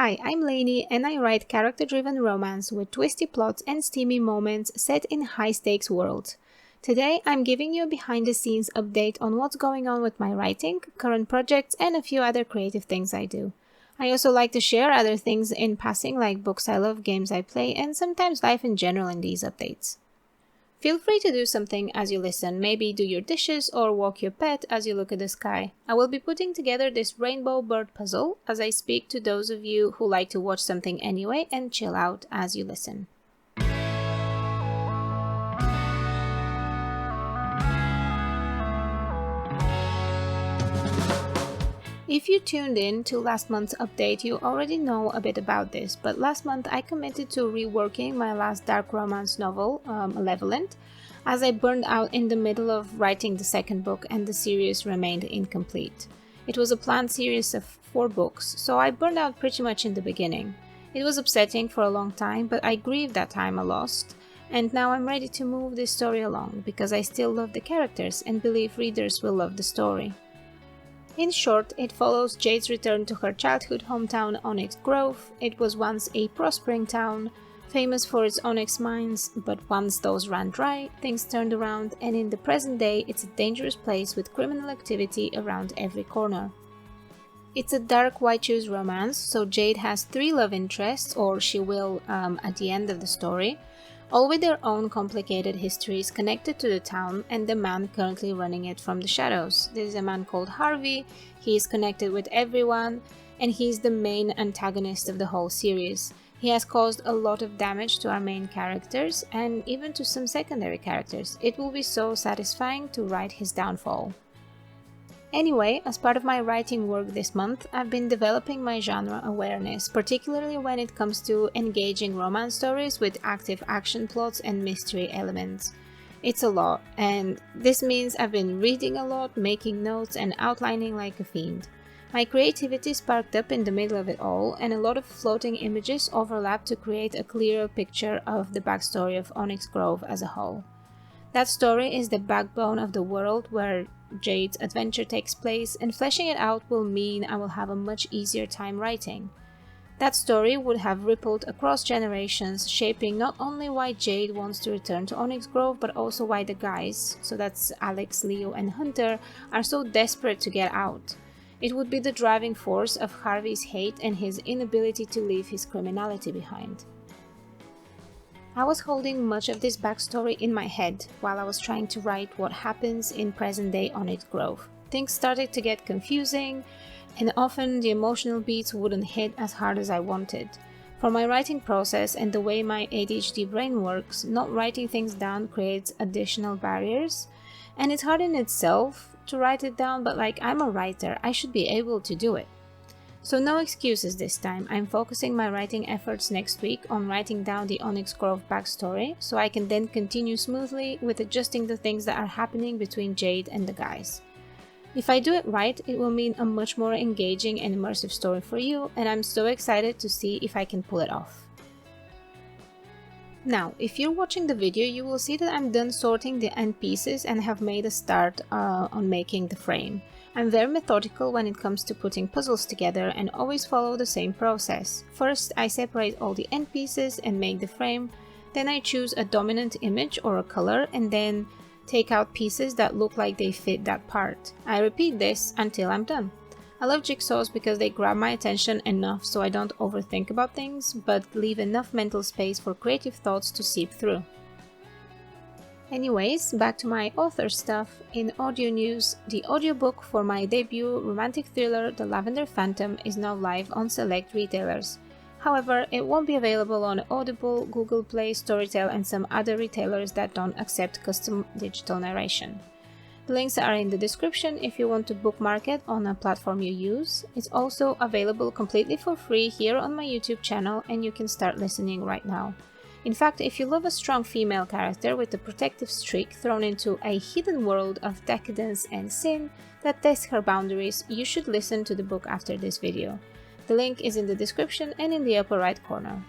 Hi, I'm Lainey and I write character-driven romance with twisty plots and steamy moments set in high-stakes worlds. Today, I'm giving you a behind-the-scenes update on what's going on with my writing, current projects, and a few other creative things I do. I also like to share other things in passing like books I love, games I play, and sometimes life in general in these updates. Feel free to do something as you listen, maybe do your dishes or walk your pet as you look at the sky. I will be putting together this rainbow bird puzzle as I speak to those of you who like to watch something anyway and chill out as you listen. If you tuned in to last month's update, you already know a bit about this, but last month I committed to reworking my last dark romance novel, Lavender, as I burned out in the middle of writing the second book and the series remained incomplete. It was a planned series of 4 books, so I burned out pretty much in the beginning. It was upsetting for a long time, but I grieved that time I lost, and now I'm ready to move this story along because I still love the characters and believe readers will love the story. In short, it follows Jade's return to her childhood hometown, Onyx Grove. It was once a prospering town, famous for its onyx mines, but once those ran dry, things turned around, and in the present day it's a dangerous place with criminal activity around every corner. It's a dark waichus romance, so Jade has 3 love interests, or she will at the end of the story, all with their own complicated histories connected to the town and the man currently running it from the shadows. There is a man called Harvey, he is connected with everyone, and he's the main antagonist of the whole series. He has caused a lot of damage to our main characters and even to some secondary characters. It will be so satisfying to write his downfall. Anyway, as part of my writing work this month, I've been developing my genre awareness, particularly when it comes to engaging romance stories with active action plots and mystery elements. It's a lot, and this means I've been reading a lot, making notes, and outlining like a fiend. My creativity sparked up in the middle of it all, and a lot of floating images overlap to create a clearer picture of the backstory of Onyx Grove as a whole. That story is the backbone of the world where Jade's adventure takes place, and fleshing it out will mean I will have a much easier time writing. That story would have rippled across generations, shaping not only why Jade wants to return to Onyx Grove, but also why the guys, so that's Alex, Leo, and Hunter, are so desperate to get out. It would be the driving force of Harvey's hate and his inability to leave his criminality behind. I was holding much of this backstory in my head while I was trying to write what happens in present-day Onyx Grove. Things started to get confusing, and often the emotional beats wouldn't hit as hard as I wanted. For my writing process and the way my ADHD brain works, not writing things down creates additional barriers, and it's hard in itself to write it down, but I'm a writer, I should be able to do it. So no excuses this time. I'm focusing my writing efforts next week on writing down the Onyx Grove backstory, so I can then continue smoothly with adjusting the things that are happening between Jade and the guys. If I do it right, it will mean a much more engaging and immersive story for you, and I'm so excited to see if I can pull it off. Now, if you're watching the video, you will see that I'm done sorting the end pieces and have made a start on making the frame. I'm very methodical when it comes to putting puzzles together and always follow the same process. First, I separate all the end pieces and make the frame, then I choose a dominant image or a color and then take out pieces that look like they fit that part. I repeat this until I'm done. I love jigsaws because they grab my attention enough so I don't overthink about things, but leave enough mental space for creative thoughts to seep through. Anyways, back to my author stuff. In audio news, the audiobook for my debut romantic thriller The Lavender Phantom is now live on select retailers. However, it won't be available on Audible, Google Play, Storytel, and some other retailers that don't accept custom digital narration. The links are in the description if you want to bookmark it on a platform you use. It's also available completely for free here on my YouTube channel, and you can start listening right now. In fact, if you love a strong female character with a protective streak thrown into a hidden world of decadence and sin that tests her boundaries, you should listen to the book after this video. The link is in the description and in the upper right corner.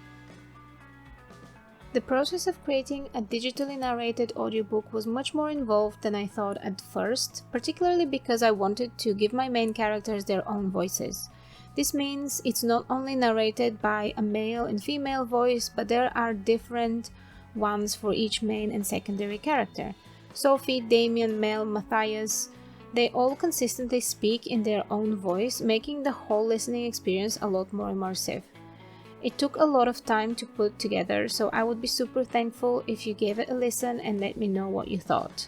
The process of creating a digitally narrated audiobook was much more involved than I thought at first, particularly because I wanted to give my main characters their own voices. This means it's not only narrated by a male and female voice, but there are different ones for each main and secondary character. Sophie, Damien, Mel, Matthias, they all consistently speak in their own voice, making the whole listening experience a lot more immersive. It took a lot of time to put together, so I would be super thankful if you gave it a listen and let me know what you thought.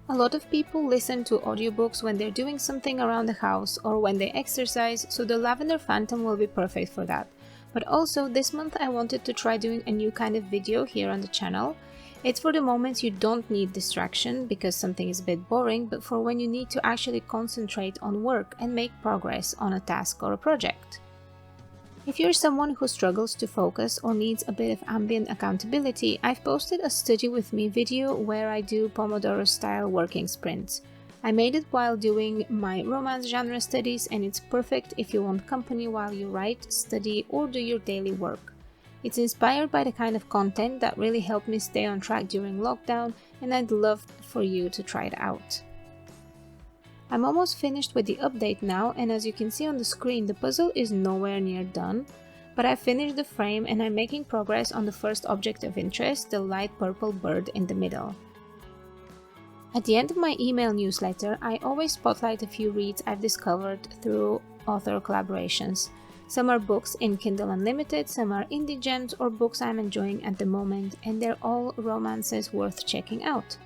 A lot of people listen to audiobooks when they're doing something around the house or when they exercise, so the Lavender Phantom will be perfect for that. But also, this month I wanted to try doing a new kind of video here on the channel. It's for the moments you don't need distraction because something is a bit boring, but for when you need to actually concentrate on work and make progress on a task or a project. If you're someone who struggles to focus or needs a bit of ambient accountability, I've posted a study with me video where I do Pomodoro style working sprints. I made it while doing my romance genre studies, and it's perfect if you want company while you write, study or do your daily work. It's inspired by the kind of content that really helped me stay on track during lockdown, and I'd love for you to try it out. I'm almost finished with the update now, and as you can see on the screen, the puzzle is nowhere near done, but I finished the frame and I'm making progress on the first object of interest, the light purple bird in the middle. At the end of my email newsletter, I always spotlight a few reads I've discovered through author collaborations. Some are books in Kindle Unlimited, some are indie gems or books I'm enjoying at the moment, and they're all romances worth checking out.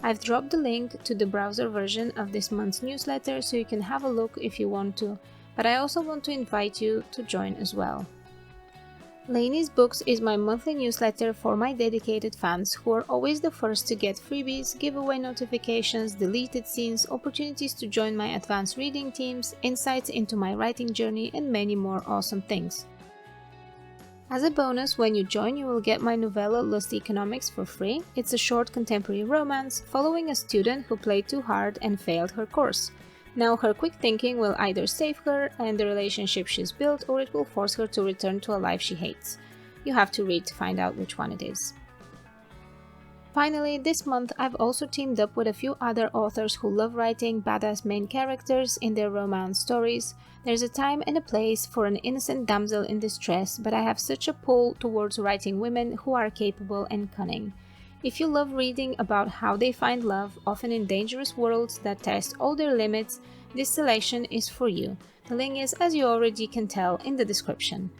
I've dropped the link to the browser version of this month's newsletter so you can have a look if you want to, but I also want to invite you to join as well. Lainey's Books is my monthly newsletter for my dedicated fans who are always the first to get freebies, giveaway notifications, deleted scenes, opportunities to join my advanced reading teams, insights into my writing journey, and many more awesome things. As a bonus, when you join, you will get my novella Lust Economics for free. It's a short contemporary romance following a student who played too hard and failed her course. Now her quick thinking will either save her and the relationship she's built, or it will force her to return to a life she hates. You have to read to find out which one it is. Finally, this month I've also teamed up with a few other authors who love writing badass main characters in their romance stories. There's a time and a place for an innocent damsel in distress, but I have such a pull towards writing women who are capable and cunning. If you love reading about how they find love, often in dangerous worlds that test all their limits, this selection is for you. The link is, as you already can tell, in the description.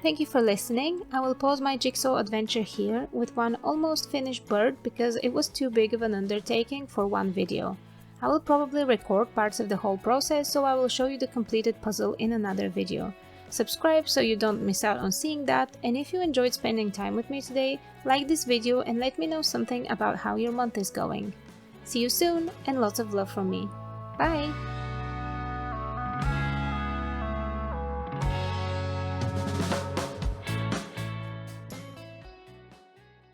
Thank you for listening. I will pause my jigsaw adventure here with one almost finished bird because it was too big of an undertaking for one video. I will probably record parts of the whole process, so I will show you the completed puzzle in another video. Subscribe so you don't miss out on seeing that, and if you enjoyed spending time with me today, like this video and let me know something about how your month is going. See you soon, and lots of love from me. Bye!